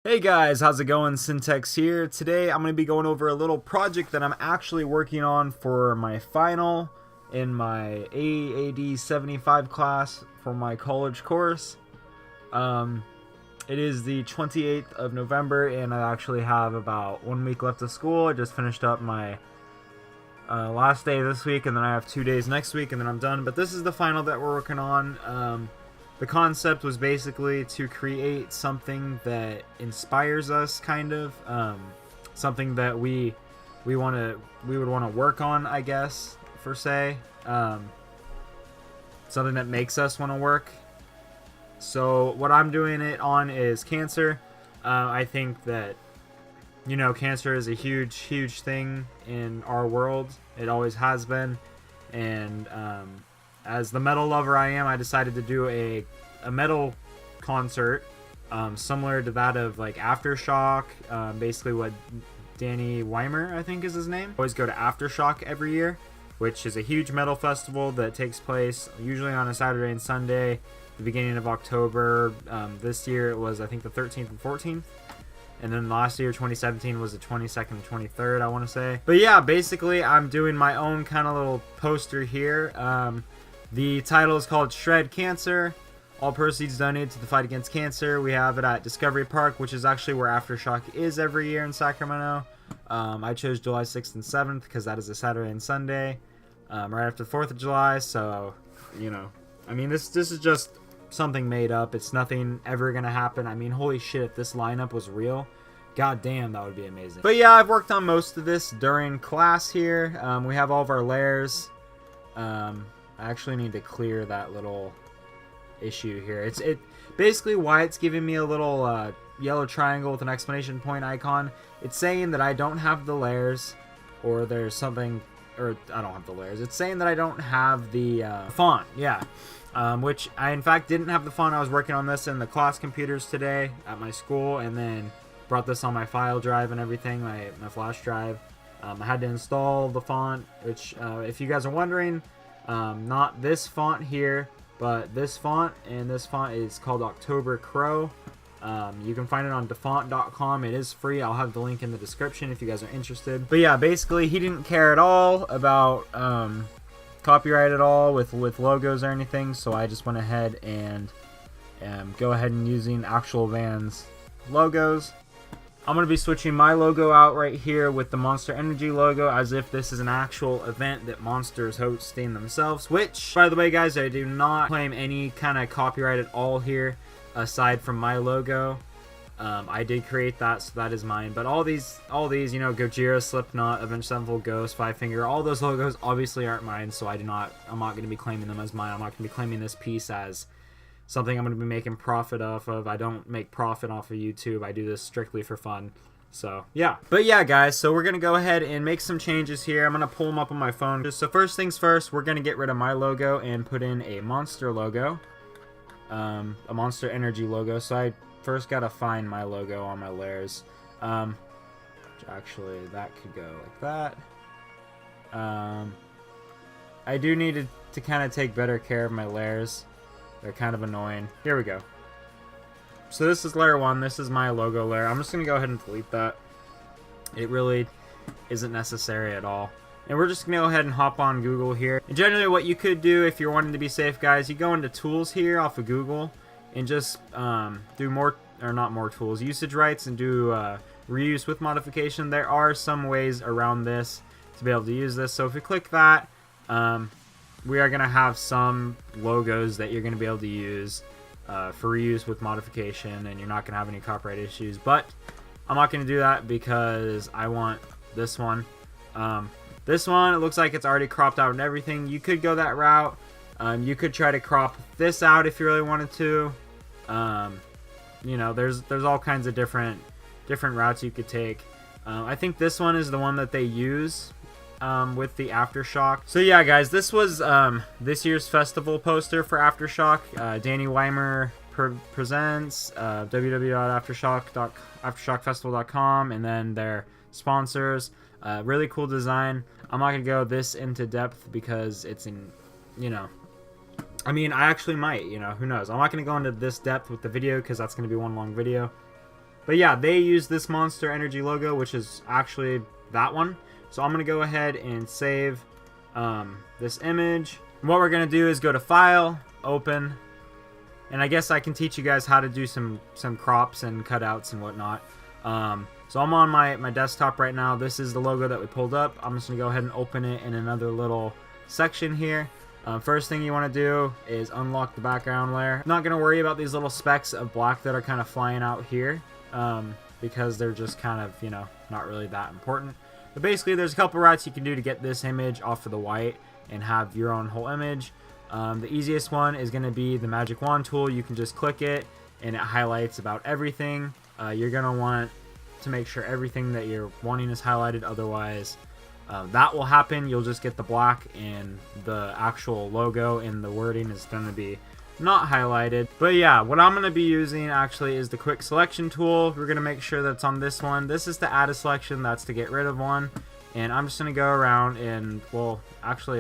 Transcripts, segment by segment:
Hey guys, how's it going? Syntex here. Today I'm going to be going over a little project that I'm actually working on for my final in my AAD 75 class for my college course. It is the 28th of November and I actually have about 1 week left of school. I just finished up my last day this week and then I have 2 days next week and then I'm done. But this is the final that we're working on. The concept was basically to create something that inspires us, kind of something that we would want to work on, I guess, for say, something that makes us want to work. So what I'm doing it on is cancer. I think that cancer is a huge thing in our world. It always has been, and as the metal lover I am, I decided to do a metal concert similar to that of like Aftershock, basically what Danny Weimer, I think is his name. I always go to Aftershock every year, which is a huge metal festival that takes place usually on a Saturday and Sunday, the beginning of October. This year it was, I think, the 13th and 14th. And then last year, 2017, was the 22nd and 23rd, I want to say. But yeah, basically, I'm doing my own kind of little poster here. The title is called Shred Cancer. All proceeds donated to the fight against cancer. We have it at Discovery Park, which is actually where Aftershock is every year in Sacramento. I chose July 6th and 7th because that is a Saturday and Sunday, right after the 4th of July. So, I mean, this is just something made up. It's nothing ever going to happen. I mean, holy shit, if this lineup was real, god damn, that would be amazing. But yeah, I've worked on most of this during class here. We have all of our layers. I actually need to clear that little issue here. It basically why it's giving me a little yellow triangle with an exclamation point icon. It's saying that I don't have the layers, or there's something, or I don't have the layers. It's saying that I don't have the font. Yeah, which I in fact didn't have the font. I was working on this in the class computers today at my school, and then brought this on my file drive and everything, my flash drive. I had to install the font, which if you guys are wondering, not this font here, but this font, and this font is called October Crow. You can find it on dafont.com. It is free. I'll have the link in the description if you guys are interested. But yeah, basically he didn't care at all about copyright at all with logos or anything, so I just went ahead and go ahead and using actual Vans logos. I'm going to be switching my logo out right here with the Monster Energy logo, as if this is an actual event that Monster is hosting themselves, which, by the way guys, I do not claim any kind of copyright at all here, aside from my logo. I did create that, so that is mine. But all these, Gojira, Slipknot, Avenged Sevenfold, Ghost, Five Finger, all those logos obviously aren't mine, so I'm not going to be claiming them as mine. I'm not going to be claiming this piece as something I'm going to be making profit off of. I don't make profit off of YouTube. I do this strictly for fun. So, yeah. But yeah, guys, so we're going to go ahead and make some changes here. I'm going to pull them up on my phone. So first things first, we're going to get rid of my logo and put in a Monster logo. A Monster Energy logo. So I first got to find my logo on my layers. Actually, that could go like that. I do need to kind of take better care of my layers. They're kind of annoying. Here we go. So this is layer 1. This is my logo layer. I'm just going to go ahead and delete that. It really isn't necessary at all. And we're just going to go ahead and hop on Google here. And generally what you could do if you're wanting to be safe, guys, you go into tools here off of Google and just do more, or not more tools, usage rights, and do reuse with modification. There are some ways around this to be able to use this. So if you click that, we are going to have some logos that you're going to be able to use for reuse with modification, and you're not going to have any copyright issues. But I'm not going to do that because I want this one. This one, it looks like it's already cropped out and everything. You could go that route. You could try to crop this out if you really wanted to. There's all kinds of different routes you could take. I think this one is the one that they use with the Aftershock. So yeah, guys, this was this year's festival poster for Aftershock. Danny Weimer presents www.aftershockfestival.com, and then their sponsors. Really cool design. I'm not gonna go this into depth because it's in, I mean, I actually might, who knows. I'm not gonna go into this depth with the video because that's gonna be one long video. But yeah, they use this Monster Energy logo, which is actually that one. So I'm going to go ahead and save this image. And what we're going to do is go to File, Open, and I guess I can teach you guys how to do some crops and cutouts and whatnot. So I'm on my desktop right now. This is the logo that we pulled up. I'm just going to go ahead and open it in another little section here. First thing you want to do is unlock the background layer. I'm not going to worry about these little specks of black that are kind of flying out here because they're just kind of, you know, not really that important. But basically, there's a couple routes you can do to get this image off of the white and have your own whole image. The easiest one is going to be the magic wand tool. You can just click it and it highlights about everything. You're going to want to make sure everything that you're wanting is highlighted, otherwise that will happen. You'll just get the black and the actual logo and the wording is going to be not highlighted. But yeah, what I'm going to be using actually is the quick selection tool. We're going to make sure that's on this one. This is to add a selection, that's to get rid of one. And I'm just going to go around and, well, actually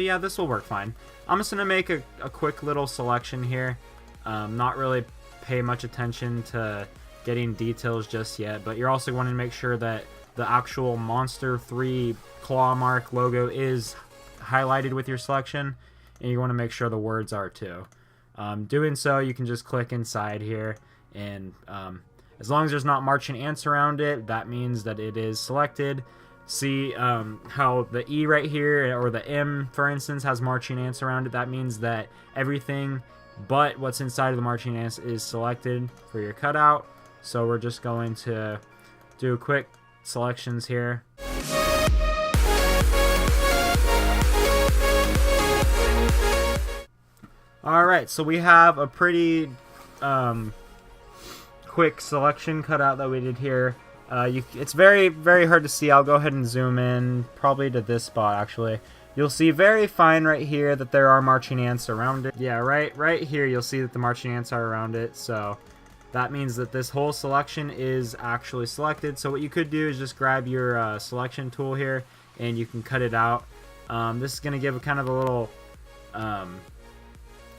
yeah, this will work fine. I'm just going to make a quick little selection here. Not really pay much attention to getting details just yet, but you're also wanting to make sure that the actual Monster 3 claw mark logo is highlighted with your selection, and you want to make sure the words are too. Doing so, you can just click inside here, and as long as there's not marching ants around it, that means that it is selected. See how the E right here, or the M for instance, has marching ants around it. That means that everything but what's inside of the marching ants is selected for your cutout. So we're just going to do quick selections here. Alright, so we have a pretty quick selection cutout that we did here. It's very, very hard to see. I'll go ahead and zoom in, probably to this spot actually. You'll see very fine right here that there are marching ants around it. Yeah, right here you'll see that the marching ants are around it, so that means that this whole selection is actually selected. So what you could do is just grab your selection tool here and you can cut it out. This is going to give a kind of a little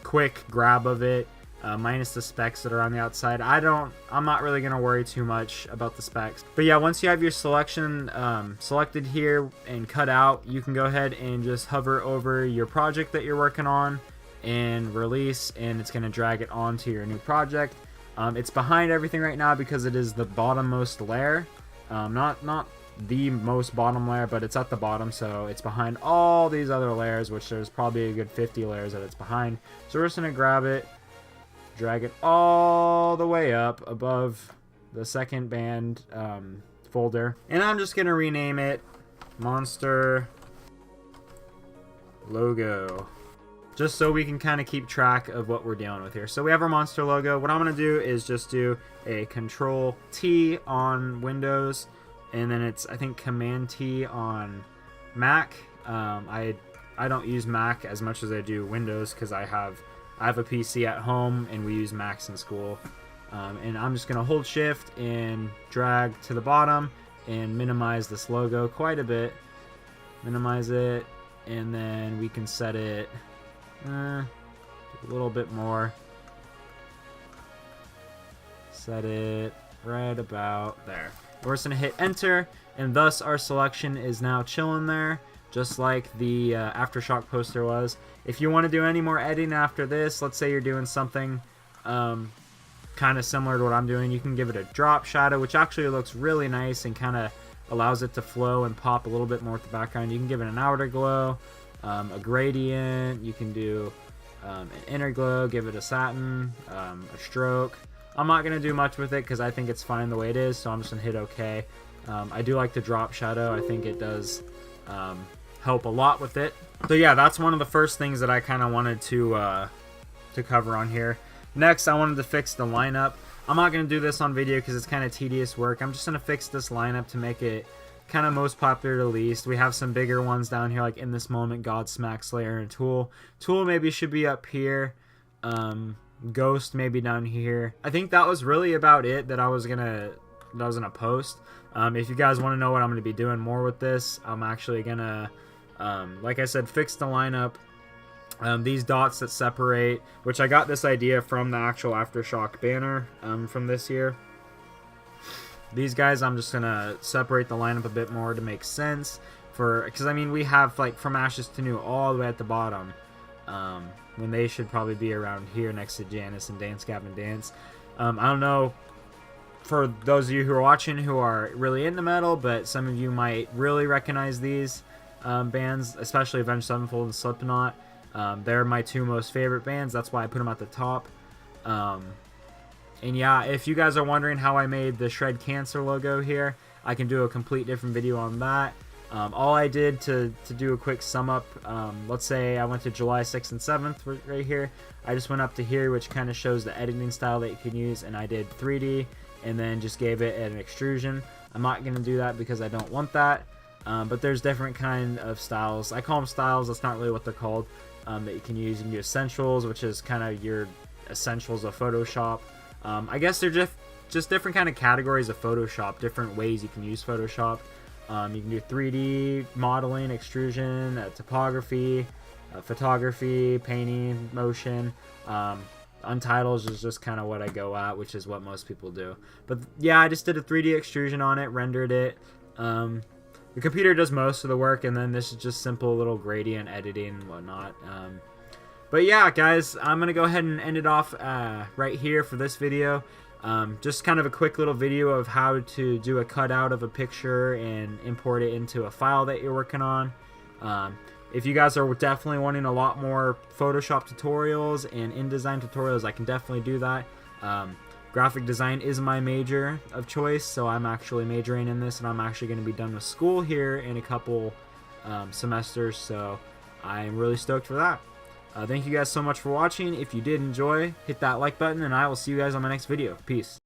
quick grab of it, minus the specks that are on the outside. I'm not really going to worry too much about the specs. But yeah, once you have your selection selected here and cut out, you can go ahead and just hover over your project that you're working on and release, and it's going to drag it onto your new project. It's behind everything right now because it is the bottommost layer. Not the most bottom layer, but it's at the bottom, so it's behind all these other layers, which there's probably a good 50 layers that it's behind. So we're just going to grab it, drag it all the way up above the second band folder. And I'm just going to rename it Monster Logo, just so we can kind of keep track of what we're dealing with here. So we have our Monster logo. What I'm going to do is just do a Control T on Windows, and then it's, I think, Command T on Mac. I don't use Mac as much as I do Windows because I have a PC at home and we use Macs in school. And I'm just going to hold Shift and drag to the bottom and minimize this logo quite a bit. Minimize it, and then we can set it a little bit more. Set it right about there. We're just going to hit enter, and thus our selection is now chilling there, just like the Aftershock poster was. If you want to do any more editing after this, let's say you're doing something kind of similar to what I'm doing, you can give it a drop shadow, which actually looks really nice and kind of allows it to flow and pop a little bit more with the background. You can give it an outer glow, a gradient, you can do an inner glow, give it a satin, a stroke. I'm not going to do much with it because I think it's fine the way it is, so I'm just going to hit OK. I do like the drop shadow. I think it does help a lot with it. So yeah, that's one of the first things that I kind of wanted to cover on here. Next, I wanted to fix the lineup. I'm not going to do this on video because it's kind of tedious work. I'm just going to fix this lineup to make it kind of most popular to least. We have some bigger ones down here, like In This Moment, Godsmack, Slayer, and Tool. Tool maybe should be up here. Ghost maybe down here. I think that was really about it that I was gonna post. If you guys want to know what I'm gonna be doing more with this, I'm actually gonna, like I said, fix the lineup. These dots that separate, which I got this idea from the actual Aftershock banner from this year. These guys, I'm just gonna separate the lineup a bit more to make sense, because I mean we have like From Ashes to New all the way at the bottom, when they should probably be around here next to Janice and Dance Gavin Dance. I don't know for those of you who are watching who are really into metal, but some of you might really recognize these bands, especially Avenged Sevenfold and Slipknot. They're my two most favorite bands. That's why I put them at the top. And yeah, if you guys are wondering how I made the Shred Cancer logo here, I can do a complete different video on that. All I did to do a quick sum up, let's say I went to July 6th and 7th right here. I just went up to here, which kind of shows the editing style that you can use, and I did 3D and then just gave it an extrusion. I'm not going to do that because I don't want that, but there's different kind of styles. I call them styles, that's not really what they're called, that you can use. You can do essentials, which is kind of your essentials of Photoshop. I guess they're just different kind of categories of Photoshop, different ways you can use Photoshop. You can do 3D, modeling, extrusion, typography, photography, painting, motion. Untitled is just kind of what I go at, which is what most people do. But yeah, I just did a 3D extrusion on it, rendered it. The computer does most of the work, and then this is just simple little gradient editing and whatnot. But yeah, guys, I'm going to go ahead and end it off right here for this video. Just kind of a quick little video of how to do a cutout of a picture and import it into a file that you're working on. If you guys are definitely wanting a lot more Photoshop tutorials and InDesign tutorials, I can definitely do that. Graphic design is my major of choice, so I'm actually majoring in this, and I'm actually going to be done with school here in a couple semesters, so I'm really stoked for that. Thank you guys so much for watching. If you did enjoy, hit that like button, and I will see you guys on my next video. Peace.